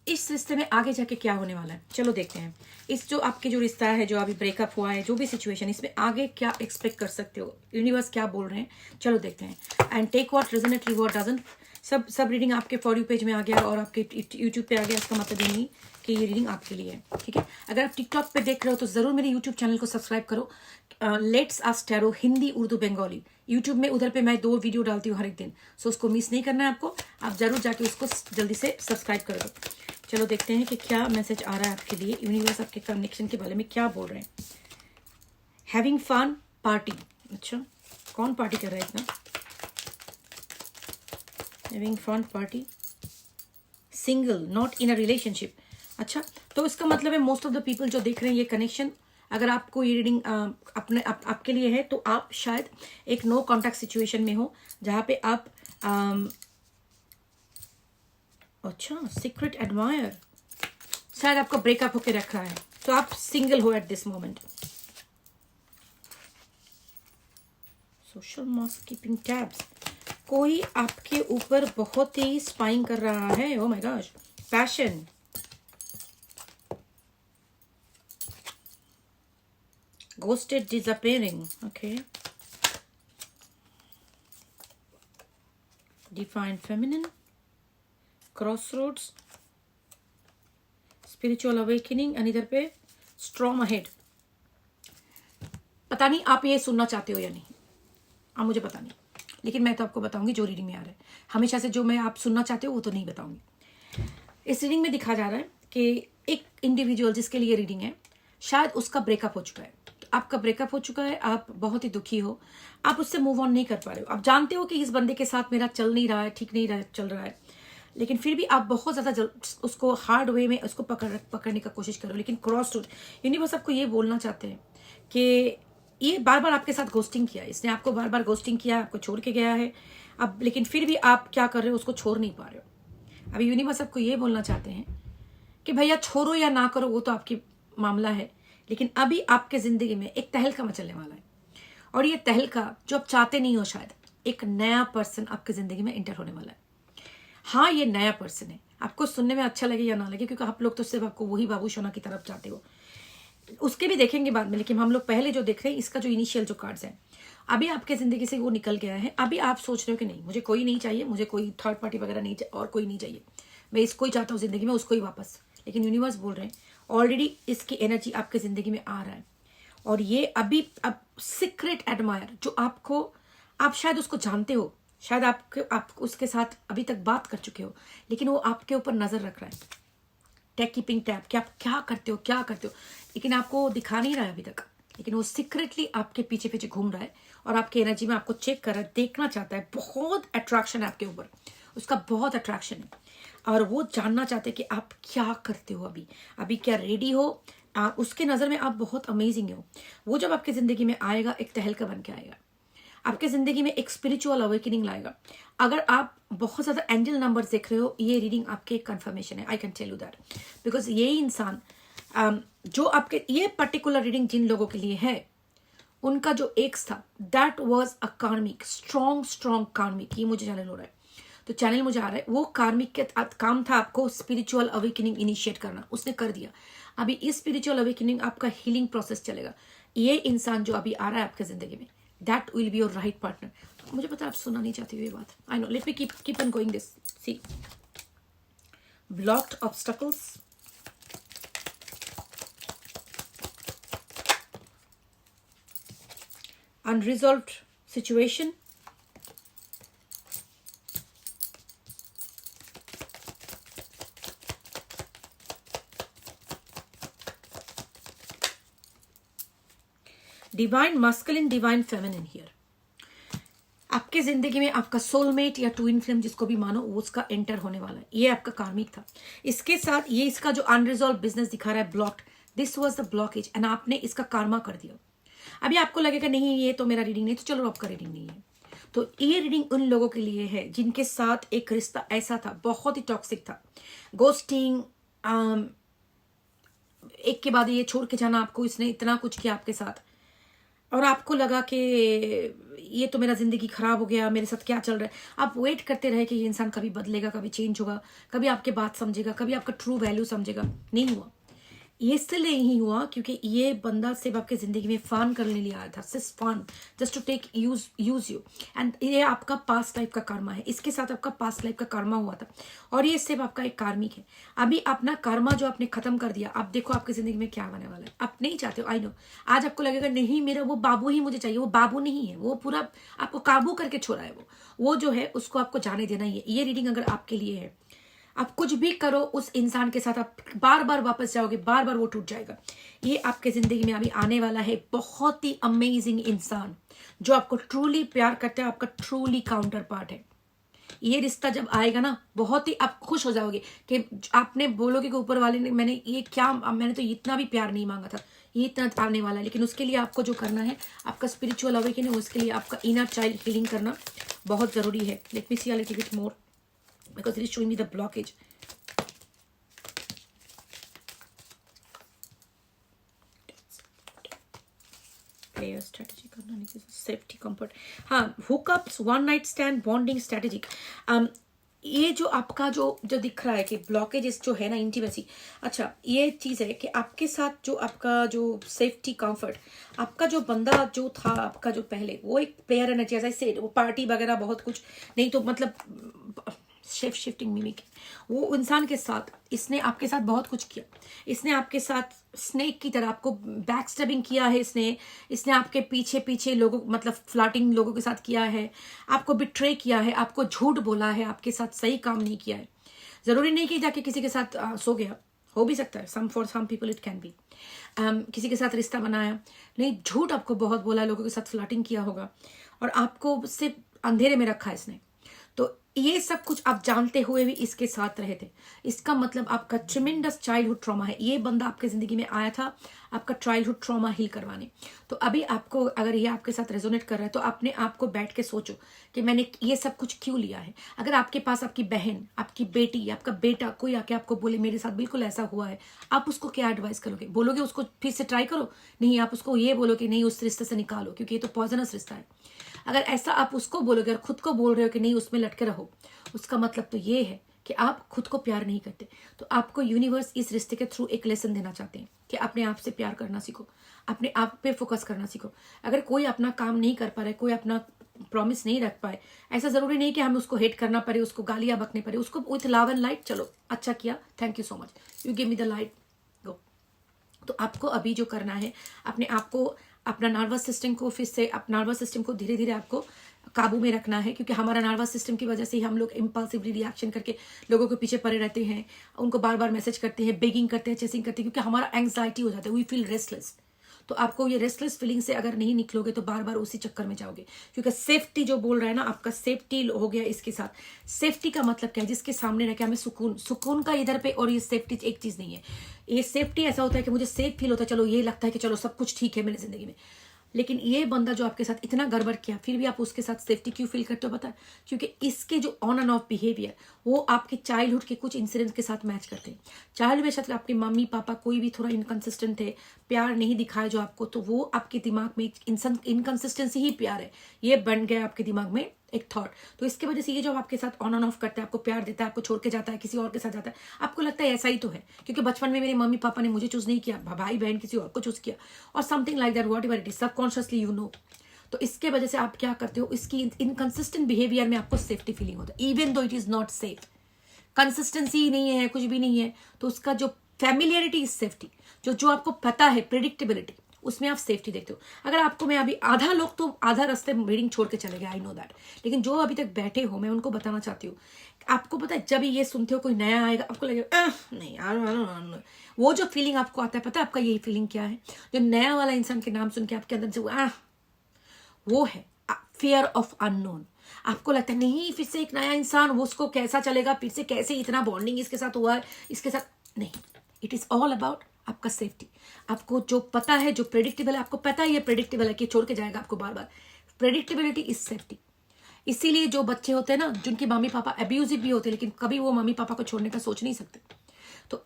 इस रिश्ते में आगे जाके क्या होने वाला है, चलो देखते हैं। इस जो आपके जो रिश्ता है, जो अभी ब्रेकअप हुआ है, जो भी सिचुएशन, इसमें आगे क्या एक्सपेक्ट कर सकते हो, यूनिवर्स क्या बोल रहे हैं, चलो देखते हैं। And take what resonate, leave what doesn't. सब रीडिंग आपके फॉर यू पेज में आ गया और आपके यूट्यूब पे आ गया, इसका मतलब ये नहीं कि ये रीडिंग आपके लिए है, ठीक है। अगर आप टिकटॉक पे देख रहे हो तो जरूर मेरे यूट्यूब चैनल को सब्सक्राइब करो, let's ask tarot Hindi, Urdu, Bengali. YouTube में उधर पे मैं 2 वीडियो डालती हूँ हर एक दिन, सो उसको मिस नहीं करना है आपको। आप जरूर जाके उसको जल्दी से सब्सक्राइब कर दो। चलो देखते हैं कि क्या मैसेज आ रहा है आपके लिए, यूनिवर्स आपके कनेक्शन के बारे में क्या बोल रहे हैं। हैविंग फन पार्टी, अच्छा कौन पार्टी कर रहा है इतना। Having fun party, single, not in a relationship. अच्छा, तो इसका मतलब है मोस्ट ऑफ द पीपल जो देख रहे हैं ये कनेक्शन, अगर आपको ये रीडिंग आपके लिए है तो आप शायद एक नो कॉन्टैक्ट सिचुएशन में हो, जहां पे आप अच्छा सीक्रेट एडमायर, शायद आपका ब्रेकअप होके रख रहा है, तो आप सिंगल हो at this moment. Social mask keeping tabs, कोई आपके ऊपर बहुत ही स्पाइंग कर रहा है। Oh my gosh, passion, ghosted, disappearing, okay, divine feminine, crossroads, spiritual awakening, and इधर पे storm ahead। पता नहीं आप ये सुनना चाहते हो या नहीं, आप मुझे पता नहीं, लेकिन मैं तो आपको बताऊंगी जो रीडिंग में आ रहा है। हमेशा से जो मैं आप सुनना चाहते हो वो तो नहीं बताऊंगी। इस रीडिंग में दिखा जा रहा है कि एक इंडिविजुअल जिसके लिए रीडिंग है, शायद उसका ब्रेकअप हो चुका है, आपका ब्रेकअप हो चुका है, आप बहुत ही दुखी हो, आप उससे मूव ऑन नहीं कर पा रहे हो। आप जानते हो कि इस बंदे के साथ मेरा चल नहीं रहा है, ठीक नहीं रहा, चल रहा है, लेकिन फिर भी आप बहुत ज्यादा उसको हार्ड वे में उसको पकड़ने का कोशिश करो। लेकिन क्रॉस रूट, यूनिवर्स आपको ये बोलना चाहते हैं कि ये बार बार आपके साथ घोस्टिंग किया, इसने आपको बार बार घोस्टिंग किया, आपको छोड़ के गया है अब, लेकिन फिर भी आप क्या कर रहे हो, उसको छोड़ नहीं पा रहे हो। अभी यूनिवर्स आपको ये बोलना चाहते हैं कि भैया छोड़ो या ना करो वो तो आपकी मामला है, लेकिन अभी आपके जिंदगी में एक तहलका मचलने वाला है, और ये तहलका जो आप चाहते नहीं हो, शायद एक नया पर्सन आपके जिंदगी में एंटर होने वाला है। हाँ, ये नया पर्सन है, आपको सुनने में अच्छा लगे या ना लगे, क्योंकि आप लोग तो सिर्फ आपको वही बाबू सोना की तरफ चाहते हो, उसके भी देखेंगे बाद में, लेकिन हम लोग पहले जो देख रहे हैं इसका जो इनिशियल जो कार्ड्स है, अभी आपके जिंदगी से वो निकल गया है। अभी आप सोच रहे हो कि नहीं, मुझे कोई नहीं चाहिए, मुझे कोई थर्ड पार्टी वगैरह नहीं चाहिए, और कोई नहीं चाहिए, मैं इसको ही चाहता हूँ जिंदगी में, उसको ही वापस। लेकिन यूनिवर्स बोल रहे हैं ऑलरेडी इसकी एनर्जी आपके जिंदगी में आ रहा है, और ये अभी अब सीक्रेट एडमायर जो आपको, आप शायद उसको जानते हो, शायद आप उसके साथ अभी तक बात कर चुके हो, लेकिन वो आपके ऊपर नजर रख रहा है। टेक कीपिंग टैब, कि आप क्या करते हो, लेकिन आपको दिखा नहीं रहा है अभी तक, लेकिन वो सीक्रेटली आपके पीछे पीछे घूम रहा है और आपकी एनर्जी में आपको चेक कर रहा है, देखना चाहता है, बहुत अट्रैक्शन है आपके ऊपर, उसका बहुत अट्रैक्शन है, और वो जानना चाहते हैं कि आप क्या करते हो, अभी क्या रेडी हो। उसके नज़र में आप बहुत अमेजिंग हो। वो जब आपकी ज़िंदगी में आएगा एक तहलका बन के आएगा, आपके ज़िंदगी में एक स्पिरिचुअल अवेकनिंग लाएगा। अगर आप बहुत ज़्यादा एंजल नंबर देख रहे हो, ये रीडिंग आपके एक कन्फर्मेशन है, I can tell you that, because ये इंसान जो आपके, ये पर्टिकुलर रीडिंग जिन लोगों के लिए है, उनका जो एक्स था, दैट वाज अ कार्मिक, स्ट्रॉन्ग कार्मिक। ये मुझे चैनल हो रहा है, तो चैनल मुझे आ रहा है, वो कार्मिक के काम था आपको स्पिरिचुअल अवेकनिंग इनिशिएट करना, उसने कर दिया। अभी इस स्पिरिचुअल अवेकनिंग आपका हीलिंग प्रोसेस चलेगा। ये इंसान जो अभी आ रहा है आपके जिंदगी में, that will be your right partner. मुझे पता है आप सुनना नहीं चाहती हो ये बात, I know, let me keep on going this. See, blocked obstacles, unresolved situation, divine masculine, divine feminine here. आपके जिंदगी में आपका सोलमेट या ट्विन फ्लेम जिसको भी मानो, वो उसका एंटर होने वाला है। ये आपका कार्मिक था, इसके साथ ये इसका जो अनरिजॉल्व बिजनेस दिखा रहा है, blocked, this was the blockage, and आपने इसका कार्मा कर दिया। अभी आपको लगेगा नहीं ये तो मेरा रीडिंग नहीं, तो चलो आपका रीडिंग नहीं है, तो ये रीडिंग उन लोगों के लिए है जिनके साथ एक रिश्ता ऐसा था, बहुत ही टॉक्सिक था, गोस्टिंग, एक के बाद ये छोड़ के जाना, आपको इसने इतना कुछ किया आपके साथ, और आपको लगा कि ये तो मेरा जिंदगी खराब हो गया, मेरे साथ क्या चल रहा है। आप वेट करते रहे कि ये इंसान कभी बदलेगा, कभी चेंज होगा, कभी आपके बात समझेगा, कभी आपका ट्रू वैल्यू समझेगा। नहीं हुआ। ये इसलिए नहीं हुआ क्योंकि ये बंदा सिर्फ आपकी जिंदगी में फन करने लिए आया था, सिर्फ fun, just to take use you. And ये आपका पास्ट लाइफ का कर्मा है, इसके साथ आपका पास्ट लाइफ का कर्मा हुआ था, और ये सिर्फ आपका एक कार्मिक है। अभी अपना कर्मा जो आपने खत्म कर दिया, अब देखो आपकी जिंदगी में क्या होने वाला है। आप नहीं चाहते हो, आई नो। आज आपको लगेगा नहीं मेरा वो बाबू ही मुझे चाहिए, वो बाबू नहीं है, वो पूरा आपको काबू करके छोड़ा है। वो जो है उसको आपको जाने देना ही है। ये रीडिंग अगर आपके लिए है, आप कुछ भी करो उस इंसान के साथ आप बार बार वापस जाओगे, बार बार वो टूट जाएगा। ये आपके जिंदगी में अभी आने वाला है बहुत ही अमेजिंग इंसान, जो आपको ट्रूली प्यार करता है, आपका ट्रूली काउंटर पार्ट है। ये रिश्ता जब आएगा ना, बहुत ही आप खुश हो जाओगे कि आपने बोलोगे कि ऊपर वाले ने मैंने तो इतना भी प्यार नहीं मांगा था, ये इतना आने वाला है। लेकिन उसके लिए आपको जो करना है, आपका स्पिरिचुअल अवेकनिंग, उसके लिए आपका इनर चाइल्ड हीलिंग करना बहुत जरूरी है। Let me see a little bit more because it is showing me the blockage. Player strategy करना नहीं, सेफ्टी कंफर्ट। हाँ, hookups, one night stand, bonding strategy. ये जो आपका जो दिख रहा है कि ब्लॉकेजेस जो है ना, इंटीमेसी। अच्छा, ये चीज है कि आपके साथ जो आपका जो सेफ्टी कंफर्ट, आपका जो बंदा जो था आपका जो पहले, वो एक player energy, as I said, वो पार्टी वगैरह बहुत कुछ नहीं, तो मतलब शिफ्टिंग मिमिक, वो इंसान के साथ इसने आपके साथ बहुत कुछ किया। इसने आपके साथ स्नेक की तरह आपको बैक स्टैबिंग किया है। इसने आपके पीछे पीछे लोगों, मतलब फ्लर्टिंग लोगों के साथ किया है, आपको बिट्रे किया है, आपको झूठ बोला है, आपके साथ सही काम नहीं किया है। जरूरी नहीं कि जाके किसी के साथ सो गया, हो भी सकता है, for some people it can be. किसी के साथ रिश्ता बनाया नहीं, झूठ आपको बहुत बोला, लोगों के साथ फ्लर्टिंग किया होगा, और आपको सिर्फ अंधेरे में रखा है इसने। तो ये सब कुछ आप जानते हुए भी इसके साथ रहे थे। इसका मतलब आपका ट्रिमेंडस चाइल्डहुड ट्रॉमा है। ये बंदा आपके जिंदगी में आया था आपका चाइल्डहुड ट्रॉमा हील करवाने। तो अभी आपको अगर ये आपके साथ रेजोनेट कर रहा है, तो अपने आप को बैठ के सोचो कि मैंने ये सब कुछ क्यों लिया है। अगर आपके पास आपकी बहन, आपकी बेटी, आपका बेटा कोई आके आपको बोले मेरे साथ बिल्कुल ऐसा हुआ है, आप उसको क्या एडवाइस करोगे? बोलोगे उसको फिर से ट्राई करो? नहीं, आप उसको ये बोलो कि नहीं, उस रिश्ते से निकालो, क्योंकि ये तो पॉइजनस रिश्ता है। अगर ऐसा आप उसको बोलोगे और खुद को बोल रहे हो कि नहीं उसमें लटके रहो, उसका मतलब तो ये है कि आप खुद को प्यार नहीं करते। तो आपको यूनिवर्स इस रिश्ते के थ्रू एक लेसन देना चाहते हैं कि अपने आप से प्यार करना सीखो, अपने आप पे फोकस करना सीखो। अगर कोई अपना काम नहीं कर पा रहा है, कोई अपना प्रॉमिस नहीं रख पाए, ऐसा जरूरी नहीं कि हमें उसको हेट करना पड़े, उसको गालियां बकने पड़े, उसको विथ लव एंड लाइट, चलो अच्छा किया, thank you so much, you give me the light, go. तो आपको अभी जो करना है, अपने आप को, अपना नर्वस सिस्टम को फिर से, नर्वस सिस्टम को धीरे धीरे आपको काबू में रखना है, क्योंकि हमारा नर्वस सिस्टम की वजह से ही हम लोग इम्पल्सिवली रिएक्शन करके लोगों के पीछे पड़े रहते हैं, उनको बार बार मैसेज करते हैं, बेगिंग करते हैं, चेसिंग करते हैं, क्योंकि हमारा एंग्जाइटी हो जाता है, वी फील रेस्टलेस। तो आपको ये रेस्टलेस फीलिंग से अगर नहीं निकलोगे तो बार बार उसी चक्कर में जाओगे, क्योंकि सेफ्टी जो बोल रहा है ना, आपका सेफ्टी हो गया इसके साथ। सेफ्टी का मतलब क्या है? जिसके सामने रह के हमें सुकून का इधर पे, और ये सेफ्टी एक चीज नहीं है। ये सेफ्टी ऐसा होता है कि मुझे सेफ फील होता है, चलो ये लगता है कि चलो सब कुछ ठीक है मेरी जिंदगी में। लेकिन ये बंदा जो आपके साथ इतना गड़बड़ किया, फिर भी आप उसके साथ सेफ्टी क्यों फील करते हो पता है? क्योंकि इसके जो ऑन एंड ऑफ बिहेवियर, वो आपके चाइल्डहुड के कुछ इंसिडेंट के साथ मैच करते हैं। चाइल्ड में शायद आपके मम्मी पापा कोई भी थोड़ा इनकंसिस्टेंट थे, प्यार नहीं दिखाया जो आपको, तो वो आपके दिमाग में इनकंसिस्टेंसी ही प्यार है, ये बन गया आपके दिमाग में एक थॉट। तो इसकी वजह से ये जो आपके साथ ऑन एंड ऑफ करता है, आपको प्यार देता है, आपको छोड़ के जाता है, किसी और के साथ जाता है, आपको लगता है ऐसा ही तो है, क्योंकि बचपन में मेरे मम्मी पापा ने मुझे चूज नहीं किया, भाई बहन किसी और को चूज किया, और something like that, what ever it is, subconsciously you know. तो इसके वजह से आप क्या करते हो, इसकी इनकंसिस्टेंट बिहेवियर में आपको सेफ्टी फीलिंग होता है, even though it is not safe. Consistency नहीं है, कुछ भी नहीं है, तो उसका जो फैमिलियरिटी इज सेफ्टी, जो आपको पता है, प्रिडिक्टेबिलिटी, उसमें आप सेफ्टी देखते हो। अगर आपको मैं अभी, आधा लोग तो आधा रास्ते रीडिंग छोड़ के चले गए, आई नो दैट, लेकिन जो अभी तक बैठे हो, मैं उनको बताना चाहती हूँ, आपको पता है जब ये सुनते हो कोई नया आएगा, आपको लगेगा नहीं यार, वो जो फीलिंग आपको आता है, पता है आपका यही फीलिंग क्या है? जो नया वाला इंसान के नाम सुन के आपके अंदर से वो है फियर ऑफ अननोन। आपको लगता है नहीं, फिर से एक नया इंसान, वो उसको कैसा चलेगा, फिर से कैसे इतना बॉन्डिंग इसके साथ हुआ है, इसके साथ नहीं। इट इज ऑल अबाउट आपका सेफ्टी। आपको जो पता है, जो प्रेडिक्टेबल है, आपको पता है ये प्रेडिक्टेबल है कि छोड़ के जाएगा आपको बार बार, प्रेडिक्टेबिलिटी इज सेफ्टी। इसीलिए जो बच्चे होते हैं ना, जिनके मम्मी पापा अब्यूजिव भी होते हैं, लेकिन कभी वो मम्मी पापा को छोड़ने का सोच नहीं सकते, तो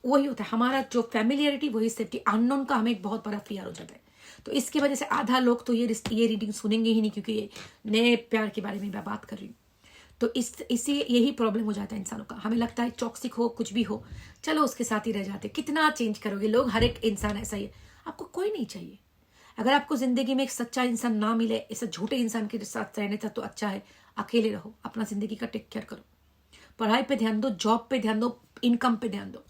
वही होता है हमारा जो फैमिलियरिटी, वही सेफ्टी। अननोन का हमें एक बहुत बड़ा फियर हो जाता है। तो इसकी वजह से आधा लोग तो ये रीडिंग सुनेंगे ही नहीं, क्योंकि ये नए प्यार के बारे में मैं बात कर रही हूँ। तो इसी यही प्रॉब्लम हो जाता है इंसानों का। हमें लगता है टॉक्सिक हो, कुछ भी हो, चलो उसके साथ ही रह जाते। कितना चेंज करोगे लोग, हर एक इंसान ऐसा ही है। आपको कोई नहीं चाहिए। अगर आपको जिंदगी में एक सच्चा इंसान ना मिले, ऐसे झूठे इंसान के साथ रहने था तो अच्छा है अकेले रहो, अपना जिंदगी का टेक केयर करो, पढ़ाई पे ध्यान दो, जॉब पे ध्यान दो, इनकम पे ध्यान दो,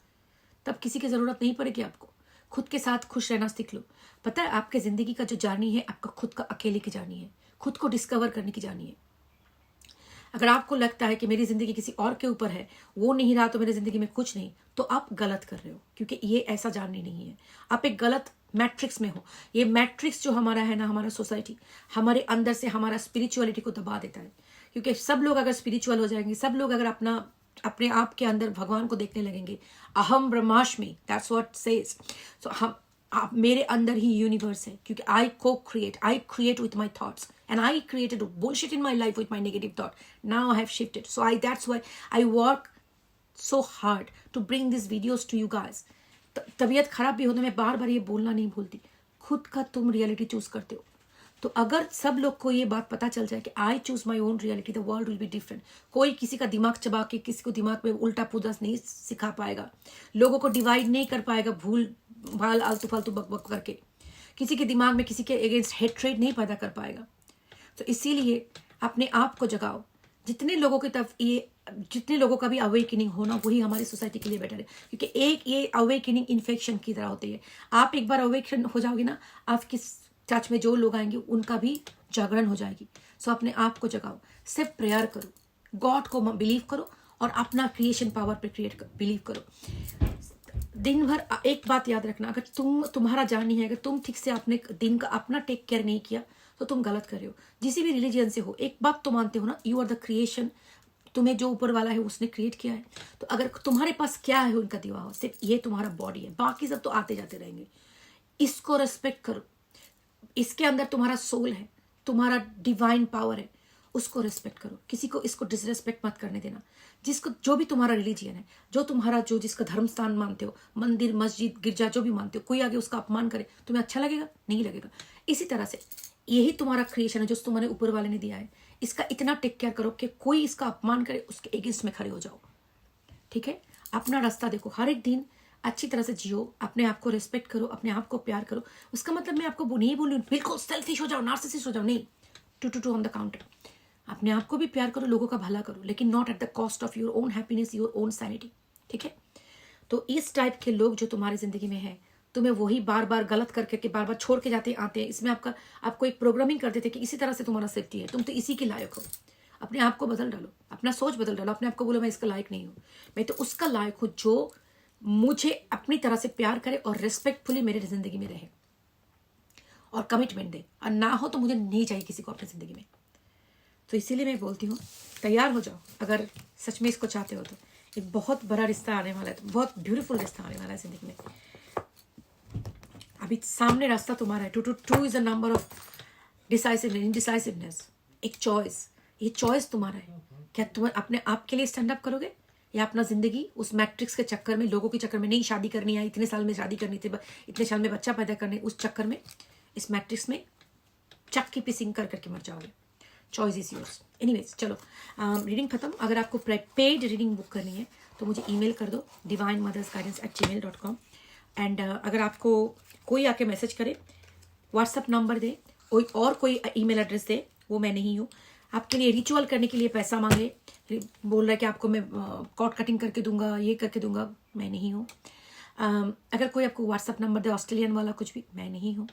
तब किसी की जरूरत नहीं पड़ेगी आपको। खुद के साथ खुश रहना सीख लो। पता है आपके जिंदगी का जो जर्नी है, आपका खुद का अकेले की जर्नी है, खुद को डिस्कवर करने की जर्नी है। अगर आपको लगता है कि मेरी जिंदगी किसी और के ऊपर है, वो नहीं रहा तो मेरी जिंदगी में कुछ नहीं, तो आप गलत कर रहे हो, क्योंकि ये ऐसा जर्नी नहीं है। आप एक गलत मैट्रिक्स में हो। ये मैट्रिक्स जो हमारा है ना, हमारा सोसाइटी हमारे अंदर से हमारा स्पिरिचुअलिटी को दबा देता है। क्योंकि सब लोग अगर स्पिरिचुअल हो जाएंगे, सब लोग अगर अपने आप के अंदर भगवान को देखने लगेंगे, अहम ब्रह्मास्मि, दैट्स व्हाट सेज। सो आप मेरे अंदर ही यूनिवर्स है, क्योंकि I create with my thoughts, and I created bullshit in my life with my negative thought. Now I have shifted, so that's why I work so hard to bring these videos to you guys. तबीयत खराब भी होने में बार बार ये बोलना नहीं भूलती, खुद का तुम रियलिटी चूज करते हो। तो अगर सब लोग को ये बात पता चल जाए कि I choose my own reality, the world will be different. कोई किसी का दिमाग चबा के किसी को दिमाग में उल्टा पुल्टा नहीं सिखा पाएगा, लोगों को डिवाइड नहीं कर पाएगा भूल भाल आलतू फालतू बक करके, किसी के दिमाग में किसी के अगेंस्ट हेट्रेड नहीं पैदा कर पाएगा। तो इसीलिए अपने आप को जगाओ। जितने लोगों का भी अवेकनिंग होना, वही हमारी सोसाइटी के लिए बेटर है, क्योंकि ये अवेकनिंग इन्फेक्शन की तरह होती है। आप एक बार अवेकन हो जाओगे ना, आपकी टच में जो लोग आएंगे उनका भी जागरण हो जाएगी। सो अपने आप को जगाओ, सिर्फ प्रेयर करो, गॉड को बिलीव करो और अपना क्रिएशन पावर पे बिलीव करो। दिन भर एक बात याद रखना, अगर तुम्हारा जर्नी है, अगर तुम ठीक से अपने दिन का अपना टेक केयर नहीं किया तो तुम गलत कर रहे हो। जिसी भी रिलीजियन से हो, एक बात तो मानते हो ना, यू आर द क्रिएशन। तुम्हें जो ऊपर वाला है उसने क्रिएट किया है। तो अगर तुम्हारे पास क्या है उनका दिया हुआ, सिर्फ ये तुम्हारा बॉडी है, बाकी सब तो आते जाते रहेंगे। इसको रेस्पेक्ट करो। इसके अंदर तुम्हारा सोल है, तुम्हारा डिवाइन पावर है, उसको रेस्पेक्ट करो। किसी को इसको डिसरेस्पेक्ट मत करने देना। जिसको जो भी तुम्हारा रिलीजियन है, जो तुम्हारा जो जिसका धर्म स्थान मानते हो, मंदिर मस्जिद गिरजा जो भी मानते हो, कोई आगे उसका अपमान करे, तुम्हें अच्छा लगेगा? नहीं लगेगा। इसी तरह से यही तुम्हारा क्रिएशन है जो तुम्हारे ऊपर वाले ने दिया है। इसका इतना टेक केयर करो कि कोई इसका अपमान करे उसके अगेंस्ट में खड़े हो जाओ। ठीक है, अपना रास्ता देखो, हर एक दिन अच्छी तरह से जियो, अपने आप को रेस्पेक्ट करो, अपने आप को प्यार करो। उसका मतलब मैं आपको नहीं बोल रही हूँ बिल्कुल सेल्फिश हो जाओ, नार्सिसिस्ट हो जाओ, नहीं। 2 ऑन द काउंटर। अपने आप को भी प्यार करो, लोगों का भला करो, लेकिन not at the cost of your own happiness, your own sanity. ठीक है, तो इस टाइप के लोग जो तुम्हारी जिंदगी में है, तुम्हें वही बार बार गलत करके बार बार छोड़ के जाते आते हैं। इसमें आपको एक प्रोग्रामिंग कर देते कि इसी तरह से तुम्हारा सेफ्टी है, तुम तो इसी के लायक हो। अपने आप को बदल डालो, अपना सोच बदल डालो। अपने आप को बोलो मैं इसका लायक नहीं हूँ, मैं तो उसका लायक हूँ जो मुझे अपनी तरह से प्यार करे और रिस्पेक्टफुली मेरे जिंदगी में रहे और कमिटमेंट दे, और ना हो तो मुझे नहीं चाहिए किसी को अपनी जिंदगी में। तो इसीलिए मैं बोलती हूँ तैयार हो जाओ, अगर सच में इसको चाहते हो तो। एक बहुत बड़ा रिश्ता आने वाला है, तो बहुत ब्यूटीफुल रिश्ता आने वाला है जिंदगी में। अभी सामने रास्ता तुम्हारा है। 2 इज अ नंबर ऑफ इंडिसाइसिवनेस, एक चॉइस। ये चॉइस तुम्हारा है। क्या तुम अपने आप के लिए स्टैंड अप करोगे, या अपना जिंदगी उस मैट्रिक्स के चक्कर में, लोगों के चक्कर में, नहीं शादी करनी है, इतने साल में शादी करनी थी, इतने साल में बच्चा पैदा करने, उस चक्कर में, इस मैट्रिक्स में चक्की पिसिंग करके मर जाओगे। Choice is yours. एनीवेज, चलो रीडिंग खत्म। अगर आपको पेड रीडिंग बुक करनी है तो मुझे ईमेल कर दो divinemothersguidance@gmail.com। एंड अगर आपको कोई आके मैसेज करे, व्हाट्सअप नंबर दे, कोई ईमेल एड्रेस दे, वो मैं नहीं हूँ। आपके लिए रिचुअल करने के लिए पैसा मांगे, बोल रहा है कि आपको मैं कॉर्ड कटिंग करके दूंगा, ये करके दूंगा, मैं नहीं हूँ। अगर कोई आपको व्हाट्सअप नंबर दे, ऑस्ट्रेलियन वाला कुछ भी, मैं नहीं हूँ।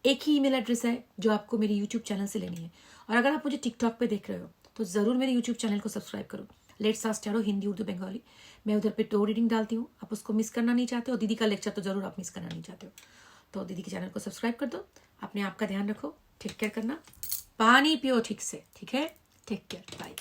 एक ही ईमेल एड्रेस है जो आपको मेरी यूट्यूब चैनल से लेनी है। और अगर आप मुझे टिकटॉक पे देख रहे हो तो ज़रूर मेरे यूट्यूब चैनल को सब्सक्राइब करो, let's ask tarot Hindi Urdu Bengali. मैं उधर पे 2 रीडिंग डालती हूँ, आप उसको मिस करना नहीं चाहते हो। दीदी का लेक्चर तो ज़रूर आप मिस करना नहीं चाहते हो, तो दीदी के चैनल को सब्सक्राइब कर दो। अपने आप का ध्यान रखो, टेक केयर करना, पानी पियो ठीक से, ठीक है? Take care, bye.